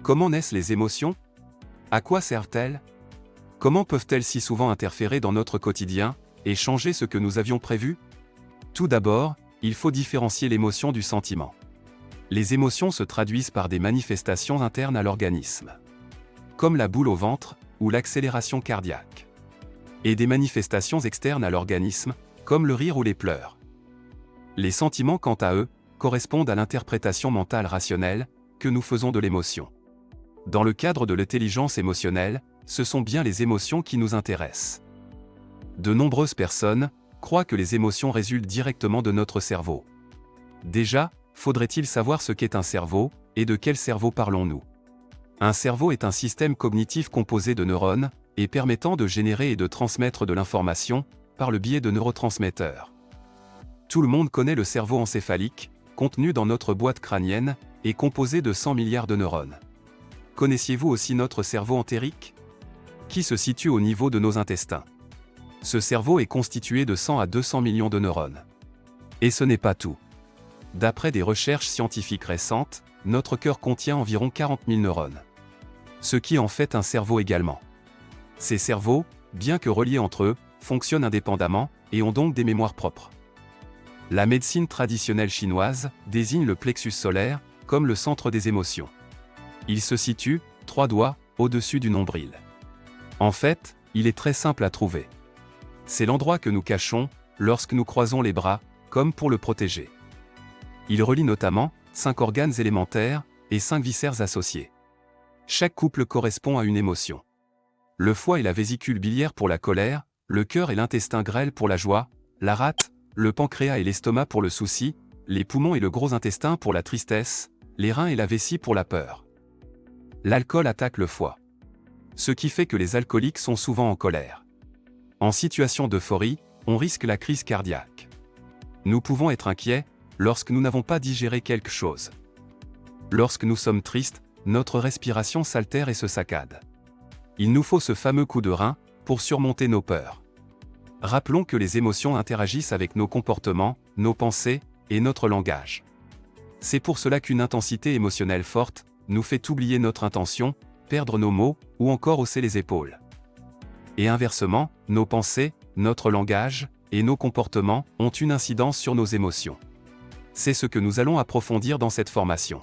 Comment naissent les émotions? À quoi servent-elles? Comment peuvent-elles si souvent interférer dans notre quotidien et changer ce que nous avions prévu? Tout d'abord, il faut différencier l'émotion du sentiment. Les émotions se traduisent par des manifestations internes à l'organisme, comme la boule au ventre ou l'accélération cardiaque, et des manifestations externes à l'organisme, comme le rire ou les pleurs. Les sentiments, quant à eux, correspondent à l'interprétation mentale rationnelle que nous faisons de l'émotion. Dans le cadre de l'intelligence émotionnelle, ce sont bien les émotions qui nous intéressent. De nombreuses personnes croient que les émotions résultent directement de notre cerveau. Déjà, faudrait-il savoir ce qu'est un cerveau, et de quel cerveau parlons-nous? Un cerveau est un système cognitif composé de neurones, et permettant de générer et de transmettre de l'information, par le biais de neurotransmetteurs. Tout le monde connaît le cerveau encéphalique, contenu dans notre boîte crânienne, et composé de 100 milliards de neurones. Connaissiez-vous aussi notre cerveau entérique, qui se situe au niveau de nos intestins? Ce cerveau est constitué de 100 à 200 millions de neurones. Et ce n'est pas tout. D'après des recherches scientifiques récentes, notre cœur contient environ 40 000 neurones. Ce qui en fait un cerveau également. Ces cerveaux, bien que reliés entre eux, fonctionnent indépendamment, et ont donc des mémoires propres. La médecine traditionnelle chinoise désigne le plexus solaire comme le centre des émotions. Il se situe, 3 doigts, au-dessus du nombril. En fait, il est très simple à trouver. C'est l'endroit que nous cachons lorsque nous croisons les bras, comme pour le protéger. Il relie notamment 5 organes élémentaires et 5 viscères associés. Chaque couple correspond à une émotion. Le foie et la vésicule biliaire pour la colère, le cœur et l'intestin grêle pour la joie, la rate, le pancréas et l'estomac pour le souci, les poumons et le gros intestin pour la tristesse, les reins et la vessie pour la peur. L'alcool attaque le foie. Ce qui fait que les alcooliques sont souvent en colère. En situation d'euphorie, on risque la crise cardiaque. Nous pouvons être inquiets lorsque nous n'avons pas digéré quelque chose. Lorsque nous sommes tristes, notre respiration s'altère et se saccade. Il nous faut ce fameux coup de rein pour surmonter nos peurs. Rappelons que les émotions interagissent avec nos comportements, nos pensées et notre langage. C'est pour cela qu'une intensité émotionnelle forte nous fait oublier notre intention, perdre nos mots ou encore hausser les épaules. Et inversement, nos pensées, notre langage et nos comportements ont une incidence sur nos émotions. C'est ce que nous allons approfondir dans cette formation.